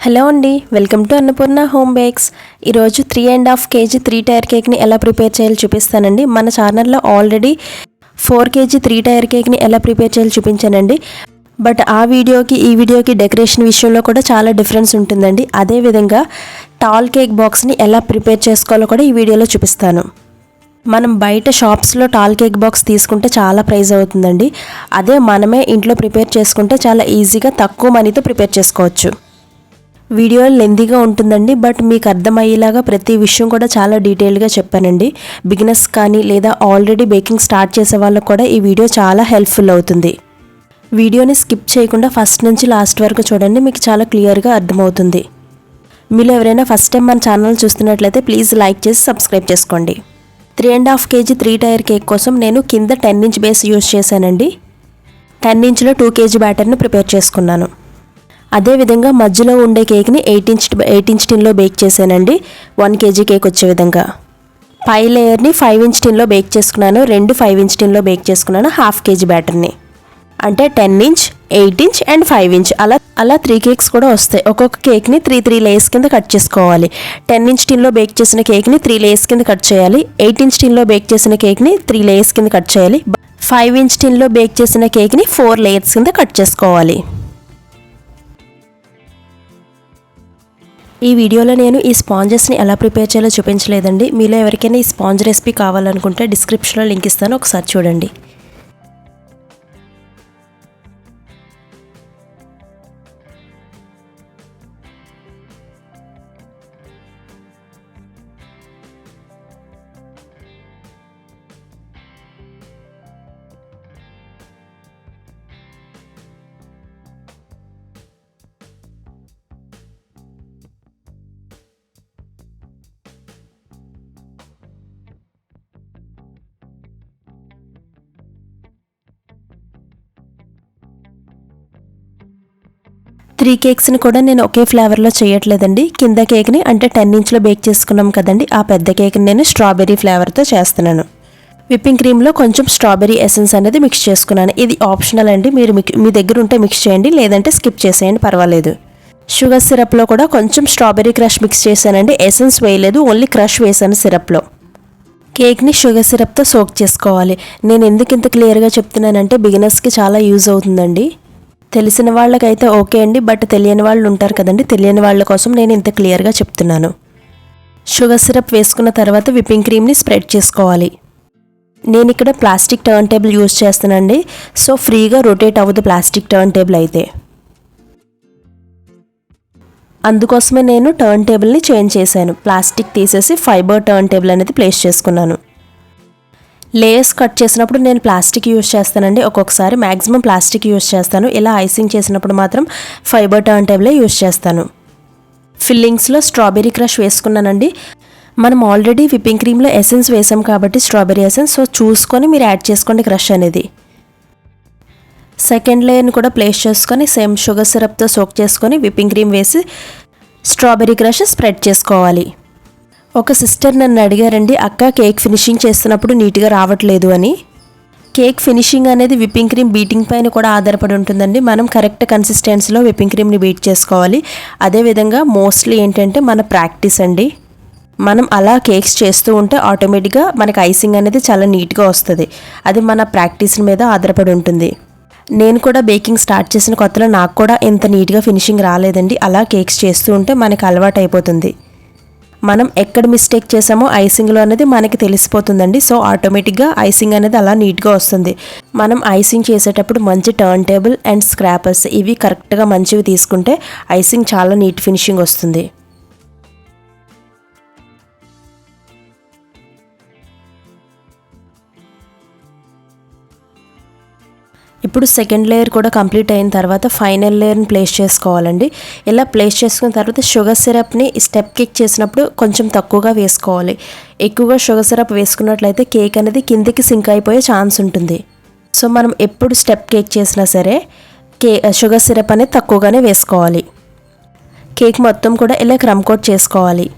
Hello అండి, welcome to Annapurna home bakes. ఈరోజు 3.5 kg 3 tyre కేక్ని ఎలా ప్రిపేర్ చేయాలో చూపిస్తానండి. మన ఛానల్లో ఆల్రెడీ 4 kg 3 టైర్ కేక్ని ఎలా ప్రిపేర్ చేయాలో చూపించానండి. బట్ ఆ వీడియోకి ఈ వీడియోకి డెకరేషన్ విషయంలో కూడా చాలా డిఫరెన్స్ ఉంటుందండి. అదేవిధంగా టాల్ కేక్ బాక్స్ని ఎలా ప్రిపేర్ చేసుకోవాలో కూడా ఈ వీడియోలో చూపిస్తాను. మనం బయట షాప్స్లో టాల్ కేక్ బాక్స్ తీసుకుంటే చాలా ప్రైస్ అవుతుందండి. అదే మనమే ఇంట్లో ప్రిపేర్ చేసుకుంటే చాలా ఈజీగా తక్కువ మనీతో ప్రిపేర్ చేసుకోవచ్చు. వీడియో లెందీగా ఉంటుందండి, బట్ మీకు అర్థమయ్యేలాగా ప్రతి విషయం కూడా చాలా డీటెయిల్గా చెప్పానండి. బిగినర్స్ కానీ లేదా ఆల్రెడీ బేకింగ్ స్టార్ట్ చేసే వాళ్ళకు కూడా ఈ వీడియో చాలా హెల్ప్ఫుల్ అవుతుంది. వీడియోని స్కిప్ చేయకుండా ఫస్ట్ నుంచి లాస్ట్ వరకు చూడండి, మీకు చాలా క్లియర్గా అర్థమవుతుంది. మీలో ఎవరైనా ఫస్ట్ టైం మన ఛానల్ చూస్తున్నట్లయితే ప్లీజ్ లైక్ చేసి సబ్స్క్రైబ్ చేసుకోండి. 3.5 kg 3 టైర్ కేక్ కోసం నేను కింద 10 inch బేస్ యూజ్ చేశానండి. 10 inchలో 2 kg బ్యాటర్ని ప్రిపేర్ చేసుకున్నాను. అదేవిధంగా మధ్యలో ఉండే కేక్ని 8 inch టిన్లో బేక్ చేశానండి. 1 kg కేక్ వచ్చే విధంగా. పై లేయర్ని 5 inch టిన్లో బేక్ చేసుకున్నాను. 5 inch టిన్లో బేక్ చేసుకున్నాను 1/2 kg బ్యాటర్ని. అంటే 10 inch, 8 inch అండ్ 5 inch అలా 3 కేక్స్ కూడా వస్తాయి. ఒక్కొక్క కేక్ని 3 లేయర్స్ కింద కట్ చేసుకోవాలి. 10 inch టిన్లో బేక్ చేసిన కేక్ని 3 లేయర్స్ కింద కట్ చేయాలి. 8 inch టిన్లో బేక్ చేసిన కేక్ని 3 లేయర్స్ కింద కట్ చేయాలి. 5 inch టిన్లో బేక్ చేసిన కేక్ని 4 లేయర్స్ కింద కట్ చేసుకోవాలి. ఈ వీడియోలో నేను ఈ స్పాంజెస్ని ఎలా ప్రిపేర్ చేయాలో చూపించలేదండి. మీలో ఎవరికైనా ఈ స్పాంజ్ రెసిపీ కావాలనుకుంటే డిస్క్రిప్షన్లో లింక్ ఇస్తాను, ఒకసారి చూడండి. త్రీ కేక్స్ని కూడా నేను ఒకే ఫ్లేవర్లో చేయట్లేదండి. కింద కేక్ని అంటే 10 inchలో బేక్ చేసుకున్నాం కదండి, ఆ పెద్ద కేక్ని నేను స్ట్రాబెర్రీ ఫ్లేవర్తో చేస్తున్నాను. విప్పింగ్ క్రీమ్లో కొంచెం స్ట్రాబెర్రీ ఎసెన్స్ అనేది మిక్స్ చేసుకున్నాను. ఇది ఆప్షనల్ అండి, మీరు మీ దగ్గర ఉంటే మిక్స్ చేయండి, లేదంటే స్కిప్ చేసేయండి, పర్వాలేదు. షుగర్ సిరప్లో కూడా కొంచెం స్ట్రాబెర్రీ క్రష్ మిక్స్ చేశానండి. ఎసెన్స్ వేయలేదు, ఓన్లీ క్రష్ వేసాను సిరప్లో. కేక్ని షుగర్ సిరప్తో సోక్ చేసుకోవాలి. నేను ఎందుకు ఇంత క్లియర్గా చెప్తున్నానంటే బిగినర్స్కి చాలా యూజ్ అవుతుందండి. తెలిసిన వాళ్ళకైతే ఓకే అండి, బట్ తెలియని వాళ్ళు ఉంటారు కదండి, తెలియని వాళ్ళ కోసం నేను ఇంత క్లియర్గా చెప్తున్నాను. షుగర్ సిరప్ వేసుకున్న తర్వాత విప్పింగ్ క్రీమ్ని స్ప్రెడ్ చేసుకోవాలి. నేను ఇక్కడ ప్లాస్టిక్ టర్న్ టేబుల్ యూజ్ చేస్తానండి, సో ఫ్రీగా రొటేట్ అవ్వదు ప్లాస్టిక్ టర్న్ టేబుల్ అయితే. అందుకోసమే నేను టర్న్ టేబుల్ని చేంజ్ చేశాను. ప్లాస్టిక్ తీసేసి ఫైబర్ టర్న్ టేబుల్ అనేది ప్లేస్ చేసుకున్నాను. లేయర్స్ కట్ చేసినప్పుడు నేను ప్లాస్టిక్ యూజ్ చేస్తానండి. ఒక్కొక్కసారి మ్యాక్సిమం ప్లాస్టిక్ యూజ్ చేస్తాను. ఇలా ఐసింగ్ చేసినప్పుడు మాత్రం ఫైబర్ టర్న్ టేబులే యూజ్ చేస్తాను. ఫిల్లింగ్స్లో స్ట్రాబెర్రీ క్రష్ వేసుకున్నానండి. మనం ఆల్రెడీ విప్పింగ్ క్రీమ్లో ఎసెన్స్ వేసాం కాబట్టి స్ట్రాబెర్రీ ఎసెన్స్, సో చూసుకొని మీరు యాడ్ చేసుకోండి క్రష్ అనేది. సెకండ్ లేయర్ని కూడా ప్లేస్ చేసుకొని సేమ్ షుగర్ సిరప్తో సోక్ చేసుకొని విప్పింగ్ క్రీమ్ వేసి స్ట్రాబెర్రీ క్రష్ స్ప్రెడ్ చేసుకోవాలి. ఒక సిస్టర్ నన్ను అడిగారండి, అక్క కేక్ ఫినిషింగ్ చేస్తున్నప్పుడు నీట్గా రావట్లేదు అని. కేక్ ఫినిషింగ్ అనేది విప్పింగ్ క్రీమ్ బీటింగ్ పైన కూడా ఆధారపడి ఉంటుందండి. మనం కరెక్ట్ కన్సిస్టెన్సీలో విప్పింగ్ క్రీమ్ని బీట్ చేసుకోవాలి. అదేవిధంగా మోస్ట్లీ ఏంటంటే మన ప్రాక్టీస్ అండి. మనం అలా కేక్స్ చేస్తూ ఉంటే ఆటోమేటిక్గా మనకి ఐసింగ్ అనేది చాలా నీట్గా వస్తుంది. అది మన ప్రాక్టీస్ మీద ఆధారపడి ఉంటుంది. నేను కూడా బేకింగ్ స్టార్ట్ చేసిన కొత్తలో నాకు కూడా ఇంత నీట్గా ఫినిషింగ్ రాలేదండి. అలా కేక్స్ చేస్తూ ఉంటే మనకి అలవాటు అయిపోతుంది. మనం ఎక్కడ మిస్టేక్ చేసామో ఐసింగ్లో అనేది మనకి తెలిసిపోతుందండి. సో ఆటోమేటిక్గా ఐసింగ్ అనేది అలా నీట్గా వస్తుంది. మనం ఐసింగ్ చేసేటప్పుడు మంచి టర్న్ టేబుల్ అండ్ స్క్రాపర్స్ ఇవి కరెక్ట్గా మంచివి తీసుకుంటే ఐసింగ్ చాలా నీట్ ఫినిషింగ్ వస్తుంది. ఇప్పుడు సెకండ్ లేయర్ కూడా కంప్లీట్ అయిన తర్వాత ఫైనల్ లేయర్ని ప్లేస్ చేసుకోవాలండి. ఇలా ప్లేస్ చేసుకున్న తర్వాత షుగర్ సిరప్ని స్టెప్ కేక్ చేసినప్పుడు కొంచెం తక్కువగా వేసుకోవాలి. ఎక్కువగా షుగర్ సిరప్ వేసుకున్నట్లయితే కేక్ అనేది కిందికి సింక్ అయిపోయే ఛాన్స్ ఉంటుంది. సో మనం ఎప్పుడు స్టెప్ కేక్ చేసినా సరే షుగర్ సిరప్ అనేది తక్కువగానే వేసుకోవాలి. కేక్ మొత్తం కూడా ఇలా క్రమ్ కోట్ చేసుకోవాలి.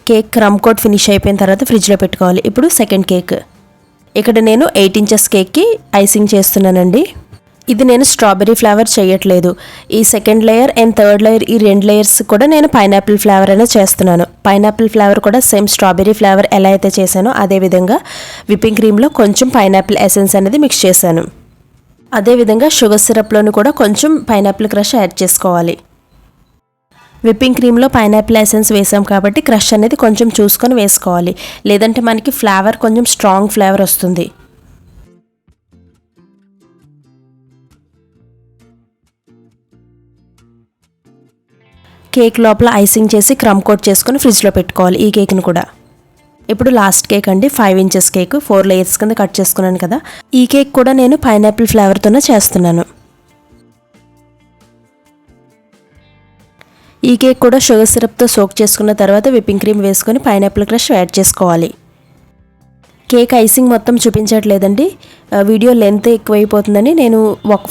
కేక్ క్రమ్ కోట్ ఫినిష్ అయిపోయిన తర్వాత ఫ్రిడ్జ్లో పెట్టుకోవాలి. ఇప్పుడు సెకండ్ కేక్. ఇక్కడ నేను 8 ఇంచెస్ కేక్కి ఐసింగ్ చేస్తున్నానండి. ఇది నేను స్ట్రాబెర్రీ ఫ్లేవర్ చేయట్లేదు. ఈ second layer and third layer, ఈ 2 లేయర్స్ కూడా నేను పైనాపిల్ ఫ్లేవర్ అనేది చేస్తున్నాను. పైనాపిల్ ఫ్లేవర్ కూడా సేమ్ స్ట్రాబెర్రీ ఫ్లేవర్ ఎలా అయితే చేశానో అదేవిధంగా విప్పింగ్ క్రీమ్లో కొంచెం పైనాపిల్ ఎసెన్స్ అనేది మిక్స్ చేశాను. అదేవిధంగా షుగర్ సిరప్లోని కూడా కొంచెం పైనాపిల్ క్రష్ యాడ్ చేసుకోవాలి. విప్పింగ్ క్రీమ్లో పైనాపిల్ ఎసెన్స్ వేసాం కాబట్టి క్రష్ అనేది కొంచెం చూసుకొని వేసుకోవాలి, లేదంటే మనకి ఫ్లేవర్ కొంచెం స్ట్రాంగ్ ఫ్లేవర్ వస్తుంది. కేక్ లోపల ఐసింగ్ చేసి క్రమ్ కోట్ చేసుకొని ఫ్రిడ్జ్లో పెట్టుకోవాలి ఈ కేక్ని కూడా. ఇప్పుడు లాస్ట్ కేక్ అండి, 5 ఇంచెస్ కేక్ 4 లేయర్స్ కింద కట్ చేసుకున్నాను కదా. ఈ కేక్ కూడా నేను పైనాపిల్ ఫ్లేవర్తోనే చేస్తున్నాను. ఈ కేక్ కూడా షుగర్ సిరప్తో సోక్ చేసుకున్న తర్వాత విప్పింగ్ క్రీమ్ వేసుకొని పైనాపిల్ క్రష్ యాడ్ చేసుకోవాలి. కేక్ ఐసింగ్ మొత్తం చూపించట్లేదండి, వీడియో లెంత్ ఎక్కువైపోతుందని నేను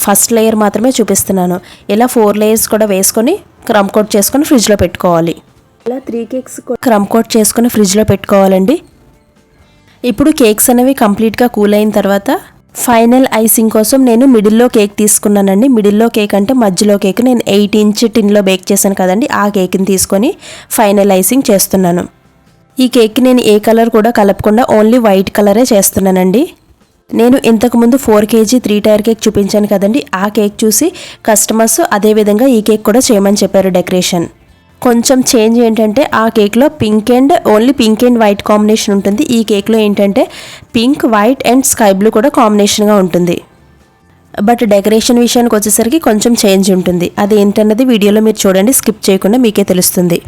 ఫస్ట్ లేయర్ మాత్రమే చూపిస్తున్నాను. ఇలా 4 లేయర్స్ కూడా వేసుకొని క్రమ్ కోట్ చేసుకొని ఫ్రిడ్జ్లో పెట్టుకోవాలి. ఇలా 3 కేక్స్ క్రమ్ కోట్ చేసుకొని ఫ్రిడ్జ్లో పెట్టుకోవాలండి. ఇప్పుడు కేక్స్ అనేవి కంప్లీట్గా కూల్ అయిన తర్వాత ఫైనల్ ఐసింగ్ కోసం నేను మిడిల్లో కేక్ తీసుకున్నానండి. మిడిల్లో కేక్ అంటే మధ్యలో కేక్ నేను 8 ఇంచ్ టిన్లో బేక్ చేశాను కదండి, ఆ కేక్ని తీసుకొని ఫైనల్ ఐసింగ్ చేస్తున్నాను. ఈ కేక్కి నేను ఏ కలర్ కూడా కలపకుండా ఓన్లీ వైట్ కలరే చేస్తున్నానండి. నేను ఇంతకుముందు 4 కేజీ 3 టైర్ కేక్ చూపించాను కదండి, ఆ కేక్ చూసి కస్టమర్స్ అదేవిధంగా ఈ కేక్ కూడా చేయమని చెప్పారు డెకరేషన్. కొంచెం చేంజ్ ఏంటంటే ఆ కేక్లో only pink and white combination ఉంటుంది. ఈ కేక్లో ఏంటంటే pink, white and sky blue కూడా కాంబినేషన్గా ఉంటుంది. బట్ డెకరేషన్ విషయానికి వచ్చేసరికి కొంచెం చేంజ్ ఉంటుంది. అది ఏంటన్నది వీడియోలో మీరు చూడండి, స్కిప్ చేయకుండా మీకే తెలుస్తుంది.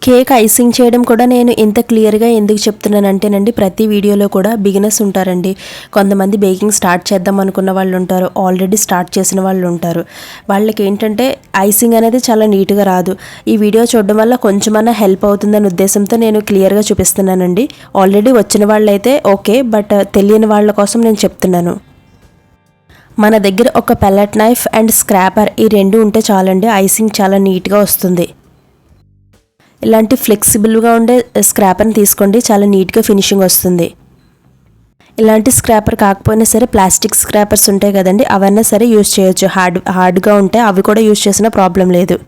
కేక్ ఐసింగ్ చేయడం కూడా నేను ఇంత క్లియర్గా ఎందుకు చెప్తున్నానంటేనండి, ప్రతి వీడియోలో కూడా బిగినర్స్ ఉంటారండి. కొంతమంది బేకింగ్ స్టార్ట్ చేద్దాం అనుకున్న వాళ్ళు ఉంటారు, ఆల్రెడీ స్టార్ట్ చేసిన వాళ్ళు ఉంటారు. వాళ్ళకి ఏంటంటే ఐసింగ్ అనేది చాలా నీట్గా రాదు. ఈ వీడియో చూడడం వల్ల కొంచెమన్నా హెల్ప్ అవుతుందనే ఉద్దేశంతో నేను క్లియర్గా చూపిస్తున్నానండి. ఆల్రెడీ వచ్చిన వాళ్ళైతే ఓకే, బట్ తెలియని వాళ్ళ కోసం నేను చెప్తున్నాను. మన దగ్గర ఒక పెల్లెట్ నైఫ్ అండ్ స్క్రాపర్ ఈ 2 ఉంటే చాలండి, ఐసింగ్ చాలా నీట్గా వస్తుంది. ఇలాంటి ఫ్లెక్సిబుల్గా ఉండే స్క్రాపర్ని తీసుకోండి, చాలా నీట్గా ఫినిషింగ్ వస్తుంది. ఇలాంటి స్క్రాపర్ కాకపోయినా సరే ప్లాస్టిక్ స్క్రాపర్స్ ఉంటాయి కదండి, అవన్నీ సరే యూజ్ చేయొచ్చు. హార్డ్గా ఉంటే అవి కూడా యూజ్ చేసినా ప్రాబ్లం లేదు.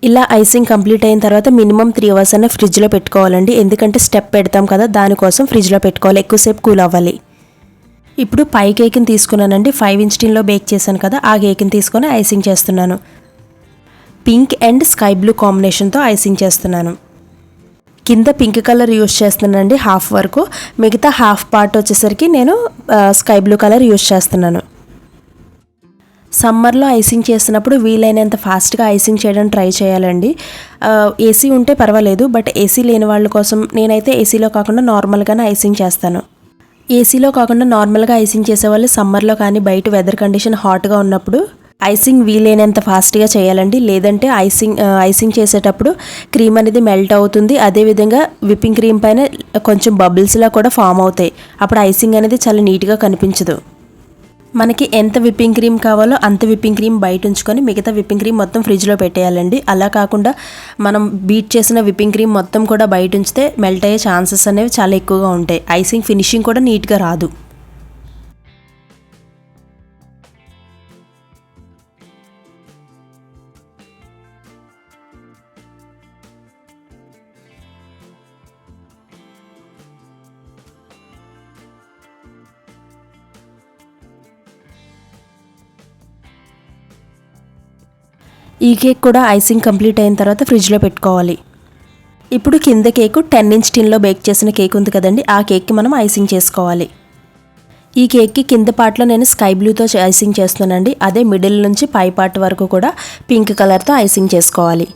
ఇలా ఐసింగ్ కంప్లీట్ అయిన తర్వాత మినిమం 3 అవర్స్ అన్న ఫ్రిడ్జ్లో పెట్టుకోవాలండి. ఎందుకంటే స్టెప్ పెడతాం కదా, దానికోసం ఫ్రిడ్జ్లో పెట్టుకోవాలి, ఎక్కువసేపు కూల్ అవ్వాలి. ఇప్పుడు పై కేక్ని తీసుకున్నానండి, 5 ఇంచ్ టిన్లో బేక్ చేశాను కదా, ఆ కేక్ని తీసుకొని ఐసింగ్ చేస్తున్నాను. పింక్ అండ్ స్కై బ్లూ కాంబినేషన్తో ఐసింగ్ చేస్తున్నాను. కింద పింక్ కలర్ యూజ్ చేస్తున్నానండి హాఫ్ వరకు, మిగతా హాఫ్ పార్ట్ వచ్చేసరికి నేను స్కై బ్లూ కలర్ యూజ్ చేస్తున్నాను. సమ్మర్లో ఐసింగ్ చేసినప్పుడు వీలైనంత ఫాస్ట్గా ఐసింగ్ చేయడానికి ట్రై చేయాలండి. ఏసీ ఉంటే పర్వాలేదు, బట్ ఏసీ లేని వాళ్ళ కోసం నేనైతే ఏసీలో కాకుండా నార్మల్గానే ఐసింగ్ చేస్తాను. ఏసీలో కాకుండా నార్మల్గా ఐసింగ్ చేసేవాళ్ళు సమ్మర్లో కానీ బయట వెదర్ కండిషన్ హాట్గా ఉన్నప్పుడు ఐసింగ్ వీలైనంత ఫాస్ట్గా చేయాలండి. లేదంటే ఐసింగ్ చేసేటప్పుడు క్రీమ్ అనేది మెల్ట్ అవుతుంది. అదేవిధంగా విప్పింగ్ క్రీమ్ పైన కొంచెం బబుల్స్లా కూడా ఫామ్ అవుతాయి. అప్పుడు ఐసింగ్ అనేది చాలా నీట్గా కనిపించదు. మనకి ఎంత విప్పింగ్ క్రీమ్ కావాలో అంత విప్పింగ్ క్రీమ్ బయట ఉంచుకొని మిగతా విప్పింగ్ క్రీమ్ మొత్తం ఫ్రిడ్జ్లో పెట్టేయాలండి. అలా కాకుండా మనం బీట్ చేసిన విప్పింగ్ క్రీమ్ మొత్తం కూడా బయట ఉంచితే మెల్ట్ అయ్యే ఛాన్సెస్ అనేవి చాలా ఎక్కువగా ఉంటాయి. ఐసింగ్ ఫినిషింగ్ కూడా నీట్గా రాదు. ఈ కేక్ కూడా ఐసింగ్ కంప్లీట్ అయిన తర్వాత ఫ్రిడ్జ్లో పెట్టుకోవాలి. ఇప్పుడు కింద కేకు 10 ఇంచ్ టిన్లో బేక్ చేసిన కేక్ ఉంది కదండి, ఆ కేక్కి మనం ఐసింగ్ చేసుకోవాలి. ఈ కేక్కి కింద పార్ట్లో నేను స్కై బ్లూతో ఐసింగ్ చేస్తున్నానండి. అదే మిడిల్ నుంచి పై పార్ట్ వరకు కూడా పింక్ కలర్తో ఐసింగ్ చేసుకోవాలి.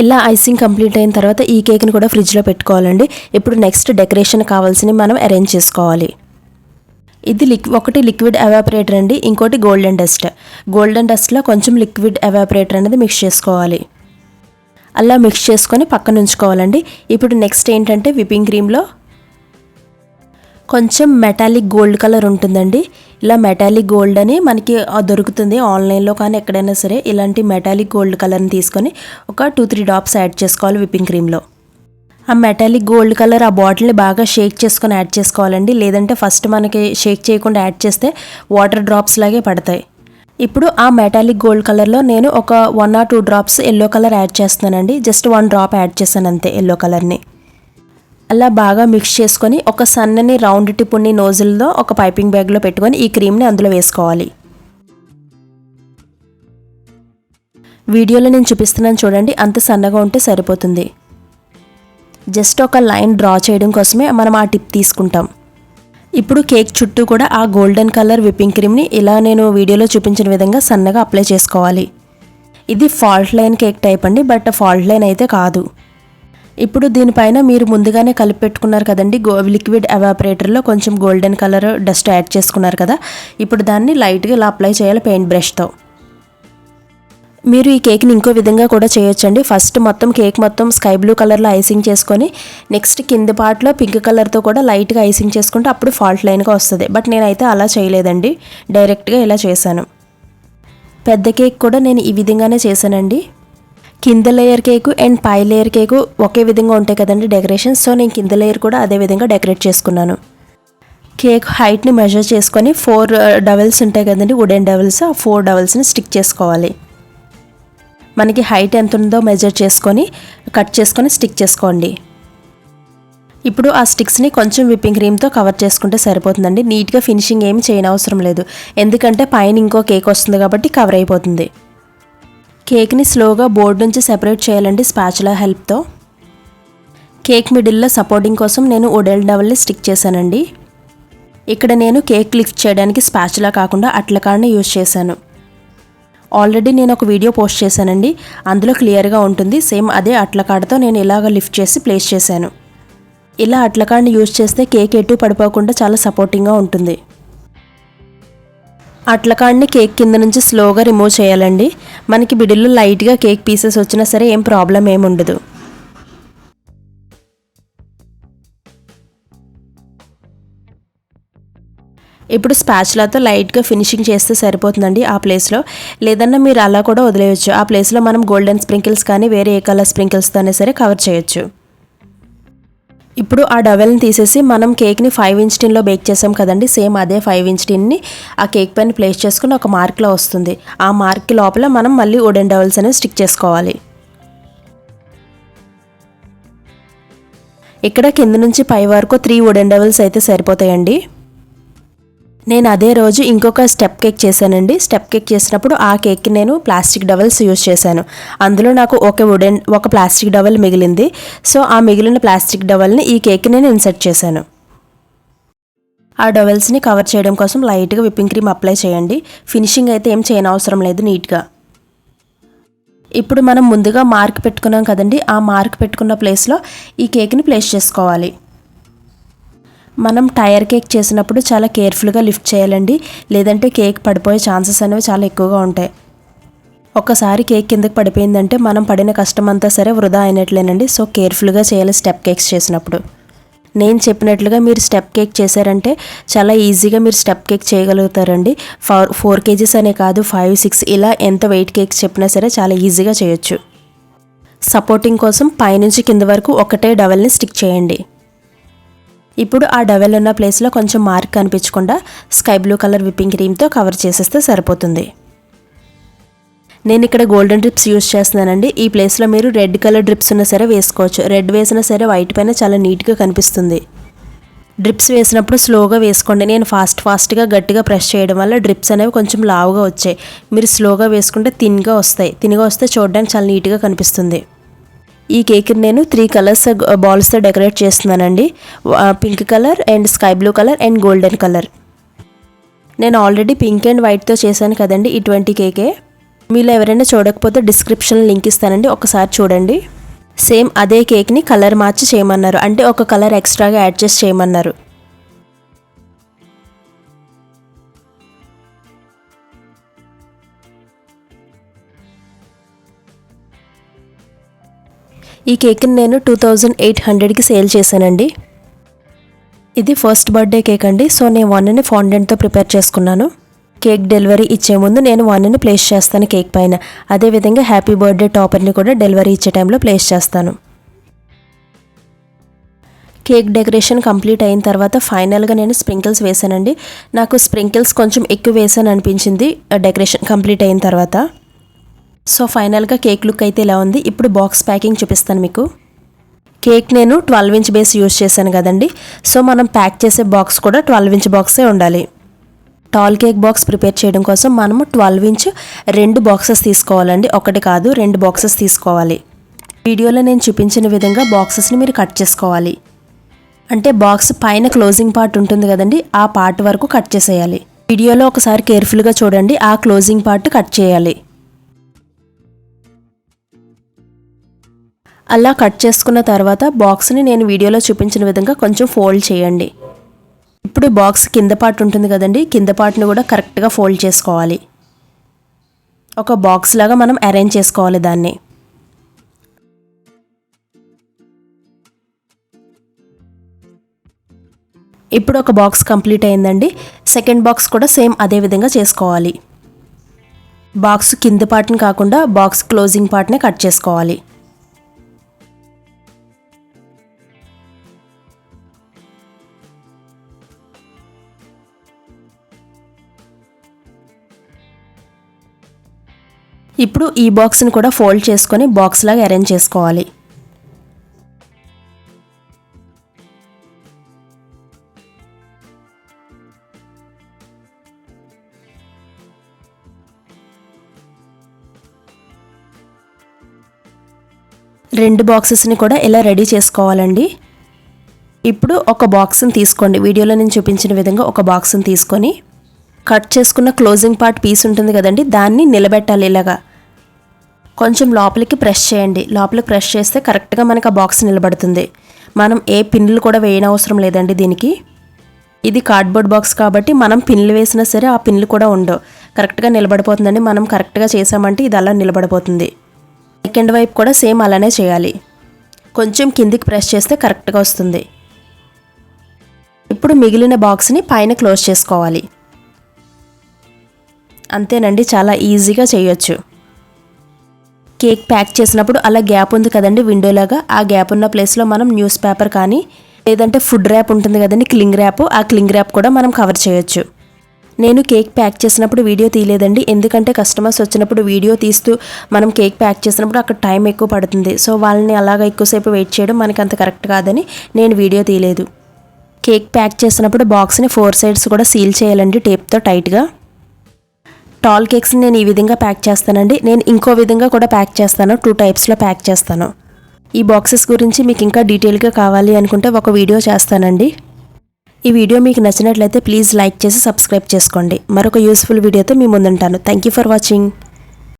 ఇలా ఐసింగ్ కంప్లీట్ అయిన తర్వాత ఈ కేక్ని కూడా ఫ్రిడ్జ్లో పెట్టుకోవాలండి. ఇప్పుడు నెక్స్ట్ డెకరేషన్ కావాల్సినవి మనం అరేంజ్ చేసుకోవాలి. ఇది ఒకటి లిక్విడ్ ఎవాపరేటర్ అండి, ఇంకోటి గోల్డెన్ డస్ట్. గోల్డెన్ డస్ట్లో కొంచెం లిక్విడ్ ఎవాపరేటర్ అనేది మిక్స్ చేసుకోవాలి. అలా మిక్స్ చేసుకొని పక్కన ఉంచుకోవాలండి. ఇప్పుడు నెక్స్ట్ ఏంటంటే విప్పింగ్ క్రీమ్లో కొంచెం మెటాలిక్ గోల్డ్ కలర్ ఉంటుందండి. ఇలా మెటాలిక్ గోల్డ్ అని మనకి దొరుకుతుంది ఆన్లైన్లో కానీ ఎక్కడైనా సరే. ఇలాంటి మెటాలిక్ గోల్డ్ కలర్ని తీసుకొని ఒక 2-3 డ్రాప్స్ యాడ్ చేసుకోవాలి విప్పింగ్ క్రీమ్లో. ఆ మెటాలిక్ గోల్డ్ కలర్ ఆ బాటిల్ని బాగా షేక్ చేసుకొని యాడ్ చేసుకోవాలండి. లేదంటే ఫస్ట్ మనకి షేక్ చేయకుండా యాడ్ చేస్తే వాటర్ డ్రాప్స్ లాగే పడతాయి. ఇప్పుడు ఆ మెటాలిక్ గోల్డ్ కలర్లో నేను ఒక 1 or 2 drops yellow colour add చేస్తున్నానండి. జస్ట్ 1 డ్రాప్ యాడ్ చేస్తాను అంతే ఎల్లో కలర్ని. అలా బాగా మిక్స్ చేసుకొని ఒక సన్నని రౌండ్ టిప్ ఉన్న నోజిల్తో ఒక పైపింగ్ బ్యాగ్లో పెట్టుకొని ఈ క్రీమ్ని అందులో వేసుకోవాలి. వీడియోలో నేను చూపిస్తున్నాను చూడండి, అంత సన్నగా ఉంటే సరిపోతుంది. జస్ట్ ఒక లైన్ డ్రా చేయడం కోసమే మనం ఆ టిప్ తీసుకుంటాం. ఇప్పుడు కేక్ చుట్టూ కూడా ఆ గోల్డెన్ కలర్ విప్పింగ్ క్రీమ్ని ఇలా నేను వీడియోలో చూపించిన విధంగా సన్నగా అప్లై చేసుకోవాలి. ఇది ఫాల్ట్ లైన్ కేక్ టైప్ అండి, బట్ ఫాల్ట్ లైన్ అయితే కాదు. ఇప్పుడు దీనిపైన మీరు ముందుగానే కలిపి పెట్టుకున్నారు కదండి లిక్విడ్ ఎవాపరేటర్లో కొంచెం గోల్డెన్ కలర్ డస్ట్ యాడ్ చేసుకున్నారు కదా. ఇప్పుడు దాన్ని లైట్గా ఇలా అప్లై చేయాలి పెయింట్ బ్రష్తో. మీరు ఈ కేక్ని ఇంకో విధంగా కూడా చేయొచ్చండి. ఫస్ట్ మొత్తం కేక్ మొత్తం స్కై బ్లూ కలర్లో ఐసింగ్ చేసుకొని నెక్స్ట్ కింద పార్ట్లో పింక్ కలర్తో కూడా లైట్గా ఐసింగ్ చేసుకుంటే అప్పుడు ఫాల్ట్ లైన్గా వస్తుంది. బట్ నేనైతే అలా చేయలేదండి, డైరెక్ట్గా ఇలా చేశాను. పెద్ద కేక్ కూడా నేను ఈ విధంగానే చేశానండి. కింద లేయర్ కేకు అండ్ పై లేయర్ కేకు ఒకే విధంగా ఉంటాయి కదండి డెకరేషన్. సో నేను కింద లేయర్ కూడా అదే విధంగా డెకరేట్ చేసుకున్నాను. కేక్ హైట్ని మెజర్ చేసుకొని 4 డవల్స్ ఉంటాయి కదండి వుడెన్ డవల్స్, ఆ 4 డవల్స్ని స్టిక్ చేసుకోవాలి. మనకి హైట్ ఎంత ఉందో మెజర్ చేసుకొని కట్ చేసుకొని స్టిక్ చేసుకోండి. ఇప్పుడు ఆ స్టిక్స్ని కొంచెం విప్పింగ్ క్రీమ్తో కవర్ చేసుకుంటే సరిపోతుందండి. నీట్గా ఫినిషింగ్ ఏమి చేయనవసరం లేదు, ఎందుకంటే పైన ఇంకో కేక్ వస్తుంది కాబట్టి కవర్ అయిపోతుంది. కేక్ని స్లోగా బోర్డు నుంచి సెపరేట్ చేయాలండి స్పాచులా హెల్ప్తో. కేక్ మిడిల్లో సపోర్టింగ్ కోసం నేను వుడెన్ డవల్ని స్టిక్ చేశానండి. ఇక్కడ నేను కేక్ లిఫ్ట్ చేయడానికి స్పాచులా కాకుండా అట్లకాడని యూజ్ చేశాను. ఆల్రెడీ నేను ఒక వీడియో పోస్ట్ చేశానండి, అందులో క్లియర్గా ఉంటుంది. సేమ్ అదే అట్లకాడతో నేను ఇలాగ లిఫ్ట్ చేసి ప్లేస్ చేశాను. ఇలా అట్లకాడని యూజ్ చేస్తే కేక్ ఎటు పడిపోకుండా చాలా సపోర్టింగ్గా ఉంటుంది. అట్లకాడని కేక్ కింద నుంచి స్లోగా రిమూవ్ చేయాలండి. మనకి మిడిల్లో లైట్గా కేక్ పీసెస్ వచ్చినా సరే ఏం ప్రాబ్లం ఏమి ఉండదు. ఇప్పుడు స్పాచులాతో లైట్గా ఫినిషింగ్ చేస్తే సరిపోతుందండి ఆ ప్లేస్లో. లేదన్నా మీరు అలా కూడా వదిలేయచ్చు. ఆ ప్లేస్లో మనం గోల్డెన్ స్ప్రింకిల్స్ కానీ వేరే ఏ కలర్ స్ప్రింకిల్స్తోనే సరే కవర్ చేయొచ్చు. ఇప్పుడు ఆ డవెల్ని తీసేసి మనం కేక్ని 5 ఇంచ్ టిన్లో బేక్ చేసాం కదండి, సేమ్ అదే 5 ఇంచ్ టిన్ని ఆ కేక్ పైన ప్లేస్ చేసుకుని ఒక మార్క్లో వస్తుంది. ఆ మార్క్ లోపల మనం మళ్ళీ వుడెన్ డవల్స్ అనేవి స్టిక్ చేసుకోవాలి. ఇక్కడ కింద నుంచి పై వరకు 3 వుడెన్ డవల్స్ అయితే సరిపోతాయండి. నేను అదే రోజు ఇంకొక స్టెప్ కేక్ చేశానండి. స్టెప్ కేక్ చేసినప్పుడు ఆ కేక్కి నేను ప్లాస్టిక్ డవల్స్ యూజ్ చేశాను. అందులో నాకు ఒక ప్లాస్టిక్ డవల్ మిగిలింది. సో ఆ మిగిలిన ప్లాస్టిక్ డవల్ని ఈ కేక్కి నేను ఇన్సర్ట్ చేశాను. ఆ డవల్స్ని కవర్ చేయడం కోసం లైట్గా విప్పింగ్ క్రీమ్ అప్లై చేయండి. ఫినిషింగ్ అయితే ఏం చేయనవసరం లేదు, నీట్గా. ఇప్పుడు మనం ముందుగా మార్క్ పెట్టుకున్నాం కదండి, ఆ మార్క్ పెట్టుకున్న ప్లేస్లో ఈ కేక్ని ప్లేస్ చేసుకోవాలి. మనం టైర్ కేక్ చేసినప్పుడు చాలా కేర్ఫుల్గా లిఫ్ట్ చేయాలండి, లేదంటే కేక్ పడిపోయే ఛాన్సెస్ అనేవి చాలా ఎక్కువగా ఉంటాయి. ఒక్కసారి కేక్ కిందకి పడిపోయిందంటే మనం పడిన కష్టం అంతా సరే వృధా అయినట్లేనండి. సో కేర్ఫుల్గా చేయాలి స్టెప్ కేక్స్ చేసినప్పుడు. నేను చెప్పినట్లుగా మీరు స్టెప్ కేక్ చేశారంటే చాలా ఈజీగా మీరు స్టెప్ కేక్ చేయగలుగుతారండి. 4 kgs అనే కాదు, 5, 6 ఇలా ఎంత వెయిట్ కేక్స్ చెప్పినా సరే చాలా ఈజీగా చేయొచ్చు. సపోర్టింగ్ కోసం పైనుంచి కింద వరకు ఒకటే డవల్ని స్టిక్ చేయండి. ఇప్పుడు ఆ డవెల్ ఉన్న ప్లేస్లో కొంచెం మార్క్ కనిపించకుండా స్కై బ్లూ కలర్ విప్పింగ్ క్రీమ్తో కవర్ చేసేస్తే సరిపోతుంది. నేను ఇక్కడ గోల్డెన్ డ్రిప్స్ యూజ్ చేస్తున్నానండి. ఈ ప్లేస్లో మీరు రెడ్ కలర్ డ్రిప్స్ ఉన్నా సరే వేసుకోవచ్చు. రెడ్ వేసినా సరే వైట్ పైన చాలా నీట్గా కనిపిస్తుంది. డ్రిప్స్ వేసినప్పుడు స్లోగా వేసుకోండి. నేను ఫాస్ట్గా గట్టిగా ప్రెస్ చేయడం వల్ల డ్రిప్స్ అనేవి కొంచెం లావుగా వచ్చాయి. మీరు స్లోగా వేసుకుంటే థిన్గా వస్తే చూడడానికి చాలా నీట్గా కనిపిస్తుంది. ఈ కేక్ని నేను 3 కలర్స్ బాల్స్తో డెకరేట్ చేస్తున్నానండి. Pink colour and sky blue colour and golden colour. నేను ఆల్రెడీ పింక్ అండ్ వైట్తో చేశాను కదండి ఈ 20 కేకే. మీలో ఎవరైనా చూడకపోతే డిస్క్రిప్షన్లో లింక్ ఇస్తానండి, ఒకసారి చూడండి. సేమ్ అదే కేక్ని కలర్ మార్చి చేయమన్నారు, అంటే ఒక కలర్ ఎక్స్ట్రాగా అడ్జస్ట్ చేయమన్నారు. ఈ కేక్ని నేను 2800కి సేల్ చేశానండి. ఇది ఫస్ట్ బర్త్డే కేక్ అండి. సో నేను వన్ని ఫాండెంట్తో ప్రిపేర్ చేసుకున్నాను. కేక్ డెలివరీ ఇచ్చే ముందు నేను వన్ని ప్లేస్ చేస్తాను కేక్ పైన. అదేవిధంగా హ్యాపీ బర్త్డే టాపర్ని కూడా డెలివరీ ఇచ్చే టైంలో ప్లేస్ చేస్తాను. కేక్ డెకరేషన్ కంప్లీట్ అయిన తర్వాత ఫైనల్గా నేను స్ప్రింకిల్స్ వేసానండి. నాకు స్ప్రింకిల్స్ కొంచెం ఎక్కువ వేసాను అనిపించింది డెకరేషన్ కంప్లీట్ అయిన తర్వాత. సో ఫైనల్గా కేక్ లుక్ అయితే ఇలా ఉంది. ఇప్పుడు బాక్స్ ప్యాకింగ్ చూపిస్తాను మీకు. కేక్ నేను 12 ఇంచ్ బేస్ యూజ్ చేశాను కదండి. సో మనం ప్యాక్ చేసే బాక్స్ కూడా 12 ఇంచ్ బాక్సే ఉండాలి. టాల్ కేక్ బాక్స్ ప్రిపేర్ చేయడం కోసం మనము 12 ఇంచ్ 2 బాక్సెస్ తీసుకోవాలండి, ఒకటి కాదు 2 బాక్సెస్ తీసుకోవాలి. వీడియోలో నేను చూపించిన విధంగా బాక్సెస్ని మీరు కట్ చేసుకోవాలి. అంటే బాక్స్ పైన క్లోజింగ్ పార్ట్ ఉంటుంది కదండి, ఆ పార్ట్ వరకు కట్ చేసేయాలి. వీడియోలో ఒకసారి కేర్ఫుల్గా చూడండి, ఆ క్లోజింగ్ పార్ట్ కట్ చేయాలి. అలా కట్ చేసుకున్న తర్వాత బాక్స్ని నేను వీడియోలో చూపించిన విధంగా కొంచెం ఫోల్డ్ చేయండి. ఇప్పుడు బాక్స్ కింద పార్ట్ ఉంటుంది కదండి, కింద పార్ట్ని కూడా కరెక్ట్గా ఫోల్డ్ చేసుకోవాలి. ఒక బాక్స్ లాగా మనం అరేంజ్ చేసుకోవాలి దాన్ని. ఇప్పుడు ఒక బాక్స్ కంప్లీట్ అయిందండి. సెకండ్ బాక్స్ కూడా సేమ్ అదే విధంగా చేసుకోవాలి. బాక్స్ కింద పార్ట్ని కాకుండా బాక్స్ క్లోజింగ్ పార్ట్నే కట్ చేసుకోవాలి. ఇప్పుడు ఈ బాక్స్ని కూడా ఫోల్డ్ చేసుకొని బాక్స్ లాగా అరేంజ్ చేసుకోవాలి. రెండు బాక్సెస్ని కూడా ఇలా రెడీ చేసుకోవాలండి. ఇప్పుడు ఒక బాక్స్ని తీసుకోండి, వీడియోలో నేను చూపించిన విధంగా ఒక బాక్స్ని తీసుకొని కట్ చేసుకున్న క్లోజింగ్ పార్ట్ పీస్ ఉంటుంది కదండి, దాన్ని నిలబెట్టాలి. ఇలాగా కొంచెం లోపలికి ప్రెస్ చేయండి. లోపలికి ప్రెస్ చేస్తే కరెక్ట్గా మనకు ఆ బాక్స్ నిలబడుతుంది. మనం ఏ పిన్లు కూడా వేయనవసరం లేదండి దీనికి. ఇది కార్డ్బోర్డ్ బాక్స్ కాబట్టి మనం పిన్లు వేసినా సరే ఆ పిన్లు కూడా ఉండవు, కరెక్ట్గా నిలబడిపోతుందండి. మనం కరెక్ట్గా చేసామంటే ఇది అలా నిలబడిపోతుంది. సెకండ్ వైపు కూడా సేమ్ అలానే చేయాలి. కొంచెం కిందికి ప్రెస్ చేస్తే కరెక్ట్గా వస్తుంది. ఇప్పుడు మిగిలిన బాక్స్ని పైన క్లోజ్ చేసుకోవాలి. అంతేనండి, చాలా ఈజీగా చేయొచ్చు. కేక్ ప్యాక్ చేసినప్పుడు అలా గ్యాప్ ఉంది కదండి విండోలాగా, ఆ గ్యాప్ ఉన్న ప్లేస్లో మనం న్యూస్ పేపర్ కానీ లేదంటే ఫుడ్ ర్యాప్ ఉంటుంది కదండి, క్లింగ్ ర్యాప్, ఆ క్లింగ్ ర్యాప్ కూడా మనం కవర్ చేయొచ్చు. నేను కేక్ ప్యాక్ చేసినప్పుడు వీడియో తీయలేదండి, ఎందుకంటే కస్టమర్స్ వచ్చినప్పుడు వీడియో తీస్తూ మనం కేక్ ప్యాక్ చేసినప్పుడు అక్కడ టైం ఎక్కువ పడుతుంది. సో వాళ్ళని అలాగా ఎక్కువసేపు వెయిట్ చేయడం మనకి అంత కరెక్ట్ కాదని నేను వీడియో తీయలేదు. కేక్ ప్యాక్ చేసినప్పుడు బాక్స్ని 4 సైడ్స్ కూడా సీల్ చేయాలండి టేప్తో టైట్గా. టాల్ కేక్స్ని నేను ఈ విధంగా ప్యాక్ చేస్తానండి. నేను ఇంకో విధంగా కూడా ప్యాక్ చేస్తాను, 2 టైప్స్లో ప్యాక్ చేస్తాను. ఈ బాక్సెస్ గురించి మీకు ఇంకా డీటెయిల్గా కావాలి అనుకుంటే ఒక వీడియో చేస్తానండి. ఈ వీడియో మీకు నచ్చినట్లయితే ప్లీజ్ లైక్ చేసి సబ్స్క్రైబ్ చేసుకోండి. మరొక యూస్ఫుల్ వీడియోతో మీ ముందుంటాను. Thank you for watching.